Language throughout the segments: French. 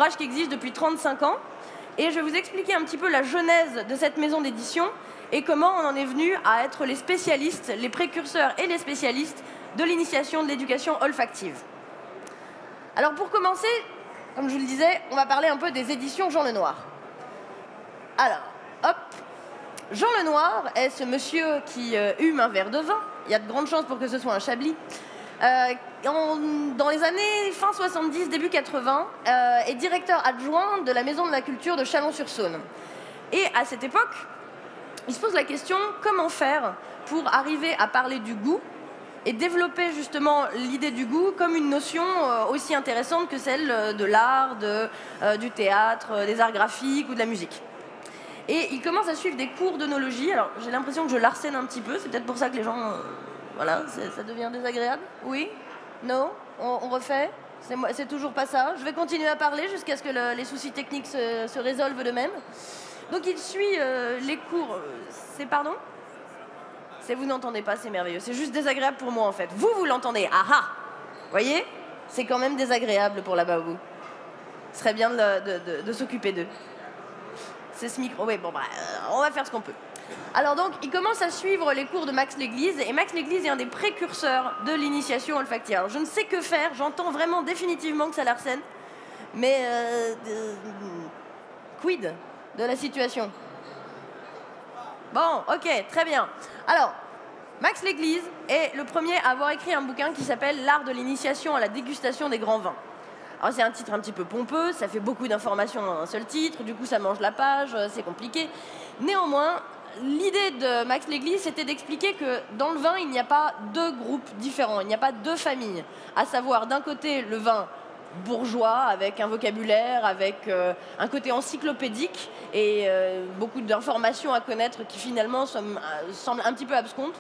Ouvrage qui existe depuis 35 ans. Et je vais vous expliquer un petit peu la genèse de cette maison d'édition et comment on en est venu à être les spécialistes, les précurseurs et les spécialistes de l'initiation de l'éducation olfactive. Alors pour commencer, comme je vous le disais, on va parler un peu des éditions Jean Lenoir. Alors, hop, Jean Lenoir est ce monsieur qui hume un verre de vin. Il y a de grandes chances pour que ce soit un Chablis. Dans les années fin 70, début 80, est directeur adjoint de la Maison de la Culture de Chalon-sur-Saône. Et à cette époque, il se pose la question comment faire pour arriver à parler du goût et développer justement l'idée du goût comme une notion aussi intéressante que celle de l'art, du théâtre, des arts graphiques ou de la musique. Et il commence à suivre des cours d'œnologie. Alors j'ai l'impression que je l'arsène un petit peu, c'est peut-être pour ça que les gens... voilà, ça devient désagréable. Oui? Non? On refait? C'est toujours pas ça. Je vais continuer à parler jusqu'à ce que les soucis techniques se résolvent d'eux-mêmes. Donc il suit les cours... C'est pardon? Vous n'entendez pas, c'est merveilleux. C'est juste désagréable pour moi en fait. Vous l'entendez. Ah ah! Vous voyez? C'est quand même désagréable pour la babou. Ce serait bien de s'occuper d'eux. C'est ce micro... Oui, bon, bah, on va faire ce qu'on peut. Alors donc, il commence à suivre les cours de Max Léglise, et Max Léglise est un des précurseurs de l'initiation olfactive. Alors, je ne sais que faire, j'entends vraiment définitivement que ça l'arsène, mais quid de la situation? Bon, ok, très bien. Alors, Max Léglise est le premier à avoir écrit un bouquin qui s'appelle « L'art de l'initiation à la dégustation des grands vins ». Alors c'est un titre un petit peu pompeux, ça fait beaucoup d'informations dans un seul titre, du coup ça mange la page, c'est compliqué. Néanmoins, l'idée de Max Léglise, c'était d'expliquer que dans le vin, il n'y a pas deux groupes différents, il n'y a pas deux familles. À savoir, d'un côté, le vin bourgeois, avec un vocabulaire, avec un côté encyclopédique et beaucoup d'informations à connaître qui finalement semblent un petit peu abscontes,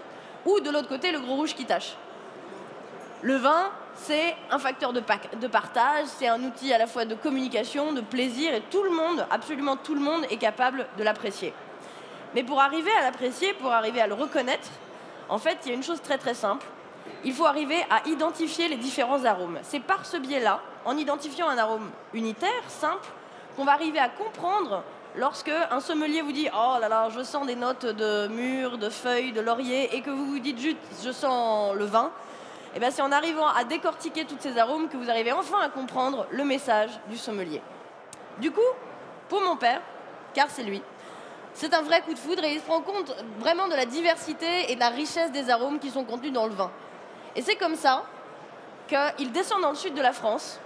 ou de l'autre côté, le gros rouge qui tâche. Le vin, c'est un facteur de partage, c'est un outil à la fois de communication, de plaisir, et tout le monde, absolument tout le monde, est capable de l'apprécier. Mais pour arriver à l'apprécier, pour arriver à le reconnaître, en fait, il y a une chose très très simple. Il faut arriver à identifier les différents arômes. C'est par ce biais-là, en identifiant un arôme unitaire, simple, qu'on va arriver à comprendre lorsque un sommelier vous dit « Oh là là, je sens des notes de mûre, de feuilles, de laurier » et que vous vous dites juste « Je sens le vin », et bien c'est en arrivant à décortiquer tous ces arômes que vous arrivez enfin à comprendre le message du sommelier. Du coup, pour mon père, car c'est lui, c'est un vrai coup de foudre et il se rend compte vraiment de la diversité et de la richesse des arômes qui sont contenus dans le vin. Et c'est comme ça qu'il descend dans le sud de la France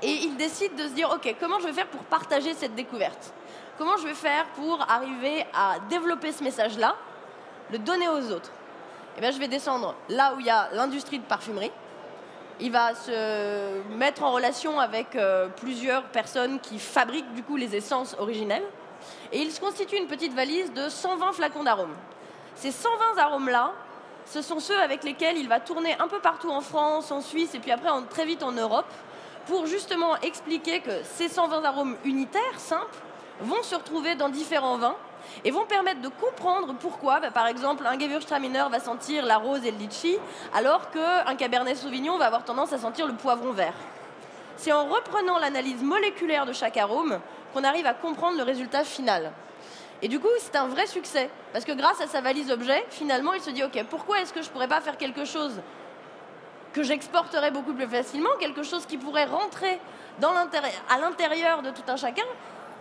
et il décide de se dire « Ok, comment je vais faire pour partager cette découverte? Comment je vais faire pour arriver à développer ce message-là, le donner aux autres ?» Eh bien, je vais descendre là où il y a l'industrie de parfumerie. Il va se mettre en relation avec plusieurs personnes qui fabriquent du coup les essences originelles. Et il se constitue une petite valise de 120 flacons d'arômes. Ces 120 arômes-là, ce sont ceux avec lesquels il va tourner un peu partout en France, en Suisse et puis après très vite en Europe pour justement expliquer que ces 120 arômes unitaires, simples, vont se retrouver dans différents vins et vont permettre de comprendre pourquoi, par exemple, un Gewürztraminer va sentir la rose et le litchi, alors qu'un Cabernet Sauvignon va avoir tendance à sentir le poivron vert. C'est en reprenant l'analyse moléculaire de chaque arôme qu'on arrive à comprendre le résultat final. Et du coup, c'est un vrai succès, parce que grâce à sa valise objet, finalement, il se dit « Ok, pourquoi est-ce que je ne pourrais pas faire quelque chose que j'exporterais beaucoup plus facilement, quelque chose qui pourrait rentrer à l'intérieur de tout un chacun,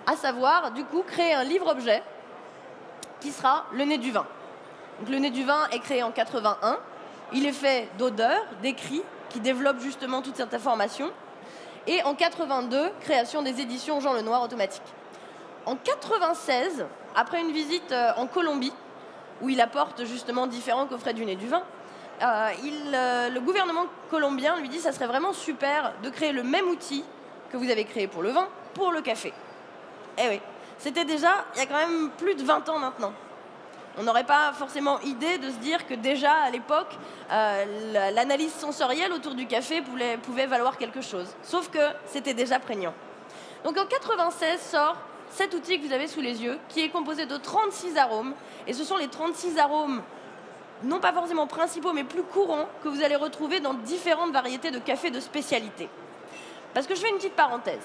à savoir, du coup, créer un livre-objet qui sera le nez du vin. » Donc, le nez du vin est créé en 81. Il est fait d'odeurs, d'écrits, qui développent justement toute cette information. Et en 82, création des éditions Jean Lenoir automatiques. En 96, après une visite en Colombie, où il apporte justement différents coffrets du nez du vin, le gouvernement colombien lui dit « Ça serait vraiment super de créer le même outil que vous avez créé pour le vin, pour le café. » Eh oui, c'était déjà, il y a quand même plus de 20 ans maintenant. On n'aurait pas forcément idée de se dire que déjà, à l'époque, l'analyse sensorielle autour du café pouvait valoir quelque chose. Sauf que c'était déjà prégnant. Donc en 96 sort cet outil que vous avez sous les yeux, qui est composé de 36 arômes. Et ce sont les 36 arômes, non pas forcément principaux, mais plus courants, que vous allez retrouver dans différentes variétés de café de spécialité. Parce que je fais une petite parenthèse.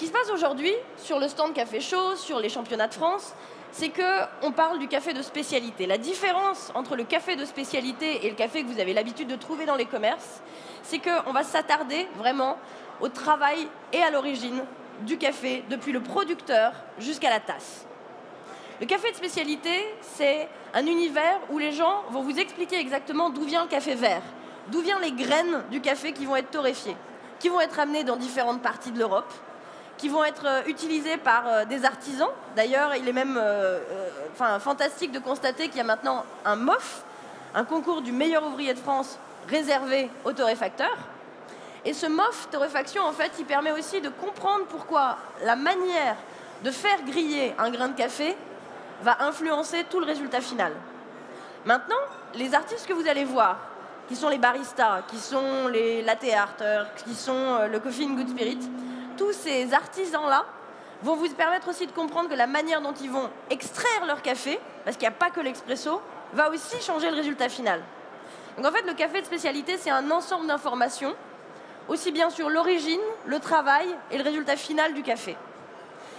qui se passe aujourd'hui sur le stand Café Chaud, sur les championnats de France, c'est qu'on parle du café de spécialité. La différence entre le café de spécialité et le café que vous avez l'habitude de trouver dans les commerces, c'est qu'on va s'attarder vraiment au travail et à l'origine du café, depuis le producteur jusqu'à la tasse. Le café de spécialité, c'est un univers où les gens vont vous expliquer exactement d'où vient le café vert, d'où viennent les graines du café qui vont être torréfiées, qui vont être amenées dans différentes parties de l'Europe, qui vont être utilisées par des artisans. D'ailleurs, il est même fantastique de constater qu'il y a maintenant un MOF, un concours du meilleur ouvrier de France réservé aux torréfacteurs. Et ce MOF torréfaction, en fait, il permet aussi de comprendre pourquoi la manière de faire griller un grain de café va influencer tout le résultat final. Maintenant, les artistes que vous allez voir, qui sont les baristas, qui sont les latte arters, qui sont le coffee in good spirit, tous ces artisans-là vont vous permettre aussi de comprendre que la manière dont ils vont extraire leur café, parce qu'il n'y a pas que l'expresso, va aussi changer le résultat final. Donc en fait, le café de spécialité, c'est un ensemble d'informations, aussi bien sur l'origine, le travail et le résultat final du café.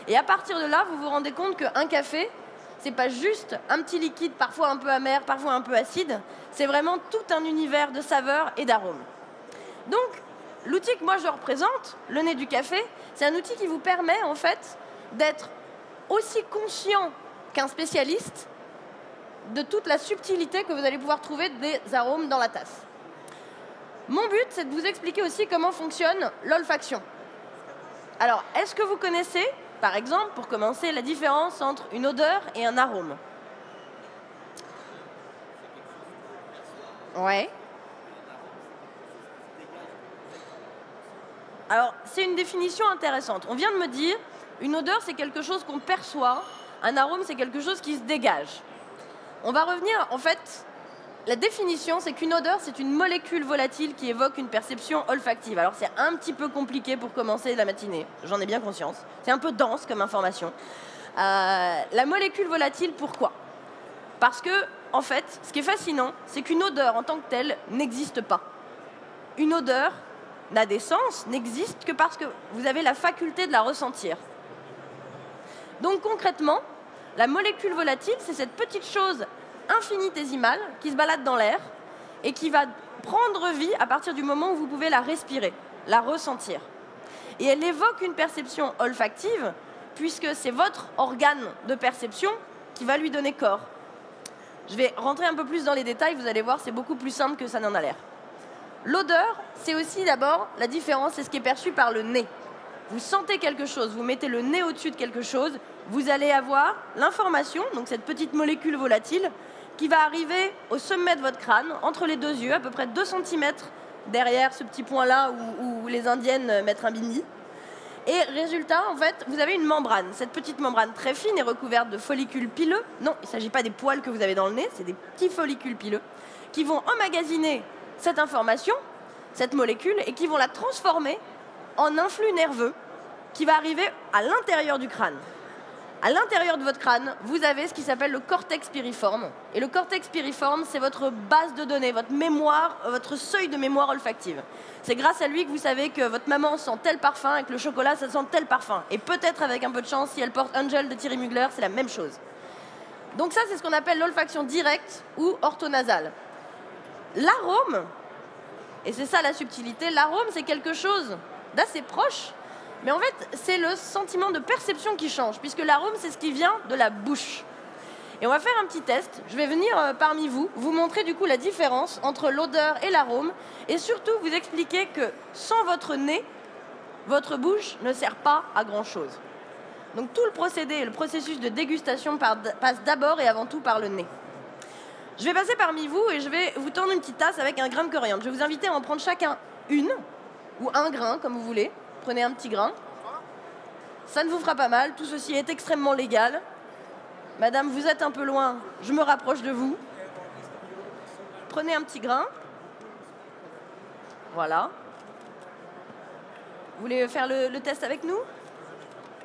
Et à partir de là, vous vous rendez compte qu'un café, c'est pas juste un petit liquide, parfois un peu amer, parfois un peu acide, c'est vraiment tout un univers de saveurs et d'arômes. Donc, l'outil que moi je représente, le nez du café, c'est un outil qui vous permet en fait d'être aussi conscient qu'un spécialiste de toute la subtilité que vous allez pouvoir trouver des arômes dans la tasse. Mon but, c'est de vous expliquer aussi comment fonctionne l'olfaction. Alors, est-ce que vous connaissez, par exemple, pour commencer, la différence entre une odeur et un arôme? Ouais. Alors, c'est une définition intéressante. On vient de me dire, une odeur, c'est quelque chose qu'on perçoit, un arôme, c'est quelque chose qui se dégage. On va revenir, en fait, la définition, c'est qu'une odeur, c'est une molécule volatile qui évoque une perception olfactive. Alors, c'est un petit peu compliqué pour commencer la matinée, j'en ai bien conscience. C'est un peu dense comme information. La molécule volatile, pourquoi? Parce que, en fait, ce qui est fascinant, c'est qu'une odeur en tant que telle n'existe pas. Une odeur n'a d'essence, n'existe que parce que vous avez la faculté de la ressentir. Donc concrètement, la molécule volatile, c'est cette petite chose infinitésimale qui se balade dans l'air et qui va prendre vie à partir du moment où vous pouvez la respirer, la ressentir. Et elle évoque une perception olfactive puisque c'est votre organe de perception qui va lui donner corps. Je vais rentrer un peu plus dans les détails, vous allez voir, c'est beaucoup plus simple que ça n'en a l'air. L'odeur, c'est aussi d'abord la différence, c'est ce qui est perçu par le nez. Vous sentez quelque chose, vous mettez le nez au-dessus de quelque chose, vous allez avoir l'information, donc cette petite molécule volatile, qui va arriver au sommet de votre crâne, entre les deux yeux, à peu près 2 cm derrière ce petit point-là où les Indiennes mettent un bini. Et résultat, en fait, vous avez une membrane. Cette petite membrane très fine est recouverte de follicules pileux. Non, il ne s'agit pas des poils que vous avez dans le nez, c'est des petits follicules pileux qui vont emmagasiner cette information, cette molécule, et qui vont la transformer en un flux nerveux qui va arriver à l'intérieur du crâne. À l'intérieur de votre crâne, vous avez ce qui s'appelle le cortex piriforme. Et le cortex piriforme, c'est votre base de données, votre mémoire, votre seuil de mémoire olfactive. C'est grâce à lui que vous savez que votre maman sent tel parfum et que le chocolat, ça sent tel parfum. Et peut-être avec un peu de chance, si elle porte Angel de Thierry Mugler, c'est la même chose. Donc ça, c'est ce qu'on appelle l'olfaction directe ou orthonasale. L'arôme, et c'est ça la subtilité, l'arôme, c'est quelque chose d'assez proche. Mais en fait, c'est le sentiment de perception qui change, puisque l'arôme, c'est ce qui vient de la bouche. Et on va faire un petit test. Je vais venir parmi vous, vous montrer du coup la différence entre l'odeur et l'arôme, et surtout vous expliquer que sans votre nez, votre bouche ne sert pas à grand-chose. Donc tout le procédé, le processus de dégustation passe d'abord et avant tout par le nez. Je vais passer parmi vous et je vais vous tendre une petite tasse avec un grain de coriandre. Je vais vous inviter à en prendre chacun une, ou un grain, comme vous voulez. Prenez un petit grain. Ça ne vous fera pas mal. Tout ceci est extrêmement légal. Madame, vous êtes un peu loin. Je me rapproche de vous. Prenez un petit grain. Voilà. Vous voulez faire le test avec nous?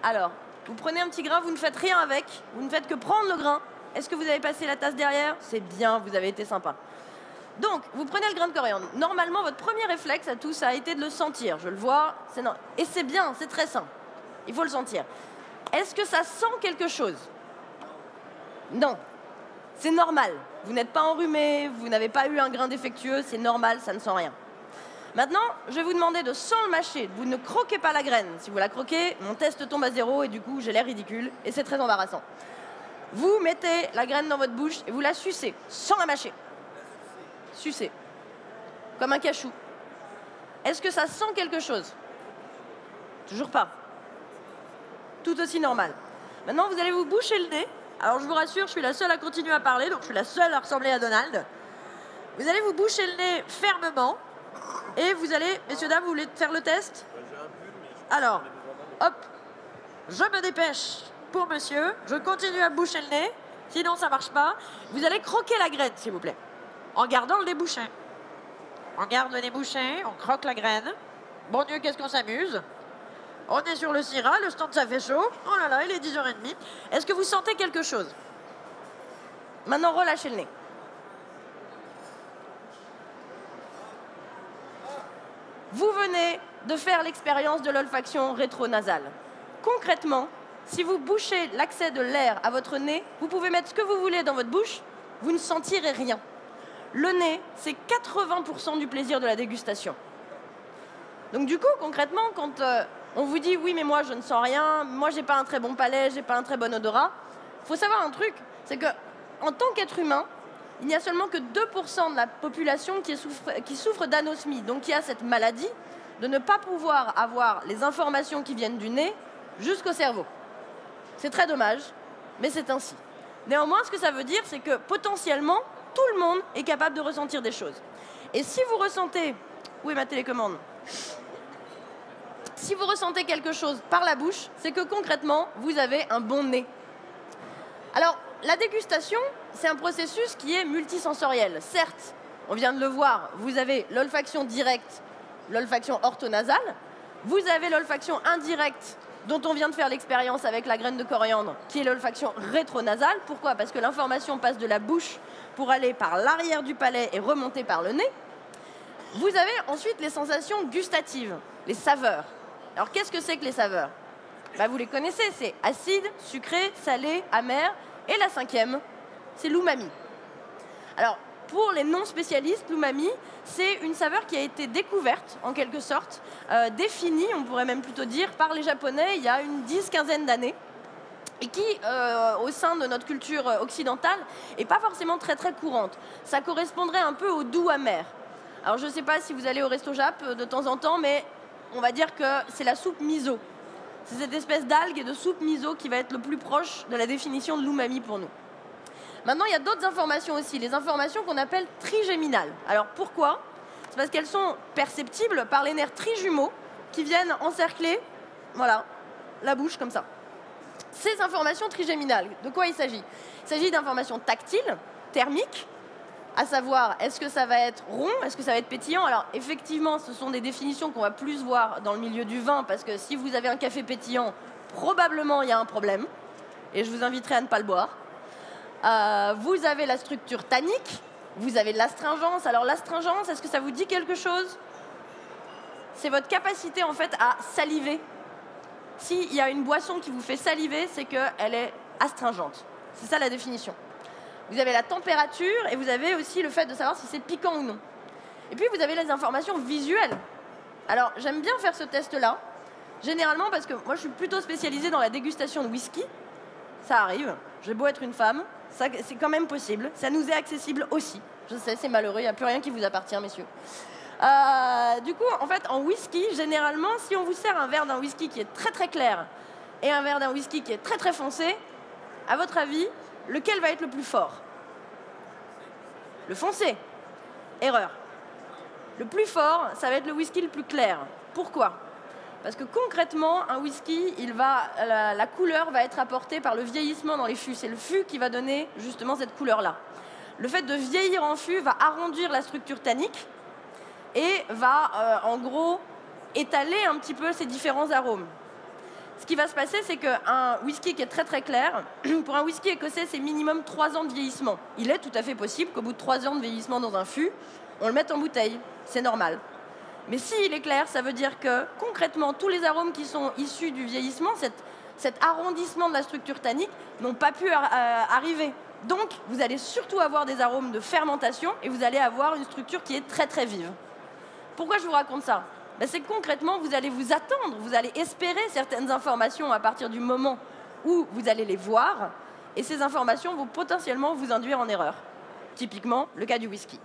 Alors, vous prenez un petit grain, vous ne faites rien avec. Vous ne faites que prendre le grain. Est-ce que vous avez passé la tasse derrière? C'est bien, vous avez été sympa. Donc, vous prenez le grain de coriandre. Normalement, votre premier réflexe à tous a été de le sentir. Je le vois, et c'est bien, c'est très sain. Il faut le sentir. Est-ce que ça sent quelque chose? Non. C'est normal. Vous n'êtes pas enrhumé, vous n'avez pas eu un grain défectueux, c'est normal, ça ne sent rien. Maintenant, je vais vous demander de, sans le mâcher, vous ne croquez pas la graine. Si vous la croquez, mon test tombe à 0 et du coup, j'ai l'air ridicule et c'est très embarrassant. Vous mettez la graine dans votre bouche et vous la sucez, sans la mâcher. Sucez. Comme un cachou. Est-ce que ça sent quelque chose? Toujours pas. Tout aussi normal. Maintenant, vous allez vous boucher le nez. Alors, je vous rassure, je suis la seule à continuer à parler, donc je suis la seule à ressembler à Donald. Vous allez vous boucher le nez fermement. Et vous allez, messieurs, dames, vous voulez faire le test? Alors, hop, je me dépêche pour monsieur. Je continue à boucher le nez, sinon ça marche pas. Vous allez croquer la graine, s'il vous plaît, en gardant le nez bouché. On garde le nez bouché, on croque la graine. Bon Dieu, qu'est-ce qu'on s'amuse. On est sur le Syrah, le stand ça fait chaud. Oh là là, il est 10h30. Est-ce que vous sentez quelque chose? Maintenant, relâchez le nez. Vous venez de faire l'expérience de l'olfaction rétronasale. Concrètement, si vous bouchez l'accès de l'air à votre nez, vous pouvez mettre ce que vous voulez dans votre bouche, vous ne sentirez rien. Le nez, c'est 80% du plaisir de la dégustation. Donc du coup, concrètement, quand on vous dit « oui, mais moi, je ne sens rien, moi, j'ai pas un très bon palais, j'ai pas un très bon odorat », il faut savoir un truc, c'est que en tant qu'être humain, il n'y a seulement que 2% de la population qui souffre d'anosmie, donc qui a cette maladie de ne pas pouvoir avoir les informations qui viennent du nez jusqu'au cerveau. C'est très dommage, mais c'est ainsi. Néanmoins, ce que ça veut dire, c'est que potentiellement, tout le monde est capable de ressentir des choses. Et si vous ressentez... Où est ma télécommande? Si vous ressentez quelque chose par la bouche, c'est que concrètement, vous avez un bon nez. Alors, la dégustation, c'est un processus qui est multisensoriel. Certes, on vient de le voir, vous avez l'olfaction directe, l'olfaction orthonasale, vous avez l'olfaction indirecte, dont on vient de faire l'expérience avec la graine de coriandre, qui est l'olfaction rétronasale. Pourquoi? Parce que l'information passe de la bouche pour aller par l'arrière du palais et remonter par le nez. Vous avez ensuite les sensations gustatives, les saveurs. Alors, qu'est-ce que c'est que les saveurs? Vous les connaissez, c'est acide, sucré, salé, amer. Et la cinquième, c'est l'umami. Alors, pour les non-spécialistes, l'umami, c'est une saveur qui a été découverte, en quelque sorte, définie, on pourrait même plutôt dire, par les Japonais il y a une 10-15aine d'années, et qui, au sein de notre culture occidentale, n'est pas forcément très très courante. Ça correspondrait un peu au doux amer. Alors, je ne sais pas si vous allez au resto Jap de temps en temps, mais on va dire que c'est la soupe miso. C'est cette espèce d'algue et de soupe miso qui va être le plus proche de la définition de l'umami pour nous. Maintenant, il y a d'autres informations aussi, les informations qu'on appelle trigéminales. Alors pourquoi? C'est parce qu'elles sont perceptibles par les nerfs trijumeaux qui viennent encercler, voilà, la bouche comme ça. Ces informations trigéminales, de quoi il s'agit? Il s'agit d'informations tactiles, thermiques, à savoir, est-ce que ça va être rond, est-ce que ça va être pétillant? Alors, effectivement, ce sont des définitions qu'on va plus voir dans le milieu du vin, parce que si vous avez un café pétillant, probablement il y a un problème, et je vous inviterai à ne pas le boire. Vous avez la structure tannique, vous avez l'astringence. Alors, l'astringence, est-ce que ça vous dit quelque chose? C'est votre capacité, en fait, à saliver. S'il y a une boisson qui vous fait saliver, c'est qu'elle est astringente. C'est ça la définition. Vous avez la température et vous avez aussi le fait de savoir si c'est piquant ou non. Et puis, vous avez les informations visuelles. Alors, j'aime bien faire ce test-là, généralement parce que moi, je suis plutôt spécialisée dans la dégustation de whisky. Ça arrive, j'ai beau être une femme, c'est quand même possible. Ça nous est accessible aussi. Je sais, c'est malheureux, il n'y a plus rien qui vous appartient, messieurs. Du coup, en fait, en whisky, généralement, si on vous sert un verre d'un whisky qui est très très clair et un verre d'un whisky qui est très très foncé, à votre avis, lequel va être le plus fort? Le foncé. Erreur. Le plus fort, ça va être le whisky le plus clair. Pourquoi? Parce que concrètement, un whisky, la couleur va être apportée par le vieillissement dans les fûts. C'est le fût qui va donner justement cette couleur-là. Le fait de vieillir en fût va arrondir la structure tannique et va, en gros, étaler un petit peu ces différents arômes. Ce qui va se passer, c'est qu'un whisky qui est très très clair, pour un whisky écossais, c'est minimum 3 ans de vieillissement. Il est tout à fait possible qu'au bout de 3 ans de vieillissement dans un fût, on le mette en bouteille. C'est normal. Mais s'il est clair, ça veut dire que concrètement, tous les arômes qui sont issus du vieillissement, cet arrondissement de la structure tannique, n'ont pas pu arriver. Donc, vous allez surtout avoir des arômes de fermentation et vous allez avoir une structure qui est très très vive. Pourquoi je vous raconte ça? Ben, c'est que concrètement, vous allez vous attendre, vous allez espérer certaines informations à partir du moment où vous allez les voir, et ces informations vont potentiellement vous induire en erreur. Typiquement, le cas du whisky.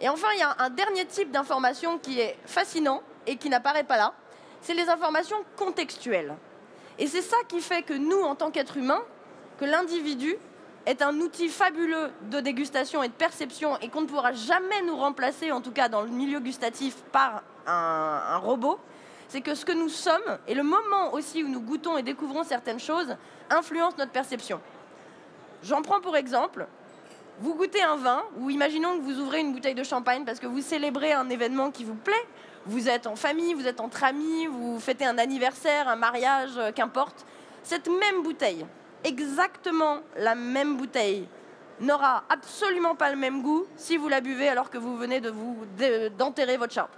Et enfin, il y a un dernier type d'information qui est fascinant et qui n'apparaît pas là, c'est les informations contextuelles. Et c'est ça qui fait que nous, en tant qu'êtres humains, que l'individu est un outil fabuleux de dégustation et de perception et qu'on ne pourra jamais nous remplacer, en tout cas dans le milieu gustatif, par un robot, c'est que ce que nous sommes et le moment aussi où nous goûtons et découvrons certaines choses influencent notre perception. J'en prends pour exemple, vous goûtez un vin, ou imaginons que vous ouvrez une bouteille de champagne parce que vous célébrez un événement qui vous plaît, vous êtes en famille, vous êtes entre amis, vous fêtez un anniversaire, un mariage, qu'importe. Cette même bouteille, exactement la même bouteille, n'aura absolument pas le même goût si vous la buvez alors que vous venez d'enterrer votre chat.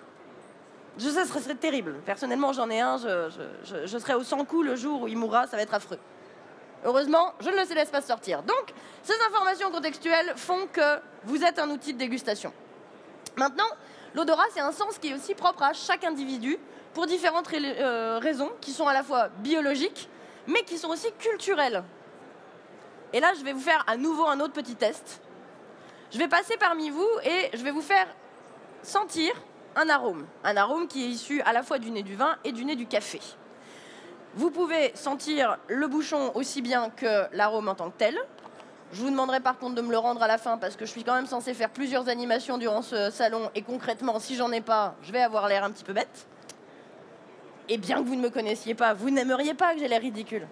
Je sais, ce serait terrible. Personnellement, j'en ai un, je serai au 100 coups le jour où il mourra, ça va être affreux. Heureusement, je ne le laisse pas sortir. Donc, ces informations contextuelles font que vous êtes un outil de dégustation. Maintenant, l'odorat, c'est un sens qui est aussi propre à chaque individu pour différentes raisons qui sont à la fois biologiques, mais qui sont aussi culturelles. Et là, je vais vous faire à nouveau un autre petit test. Je vais passer parmi vous et je vais vous faire sentir un arôme qui est issu à la fois du nez du vin et du nez du café. Vous pouvez sentir le bouchon aussi bien que l'arôme en tant que tel. Je vous demanderai par contre de me le rendre à la fin parce que je suis quand même censée faire plusieurs animations durant ce salon et concrètement, si j'en ai pas, je vais avoir l'air un petit peu bête. Et bien que vous ne me connaissiez pas, vous n'aimeriez pas que j'ai l'air ridicule.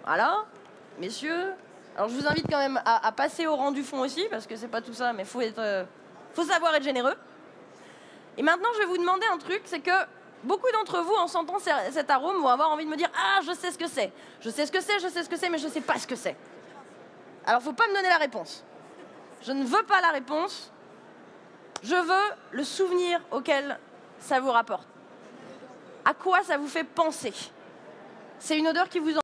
Voilà, messieurs. Alors je vous invite quand même à passer au rang du fond aussi parce que c'est pas tout ça, mais faut savoir être généreux. Et maintenant, je vais vous demander un truc, c'est que beaucoup d'entre vous, en sentant cet arôme, vont avoir envie de me dire « Ah, je sais ce que c'est. Je sais ce que c'est, je sais ce que c'est, mais je ne sais pas ce que c'est. » Alors, il ne faut pas me donner la réponse. Je ne veux pas la réponse. Je veux le souvenir auquel ça vous rapporte. À quoi ça vous fait penser. C'est une odeur qui vous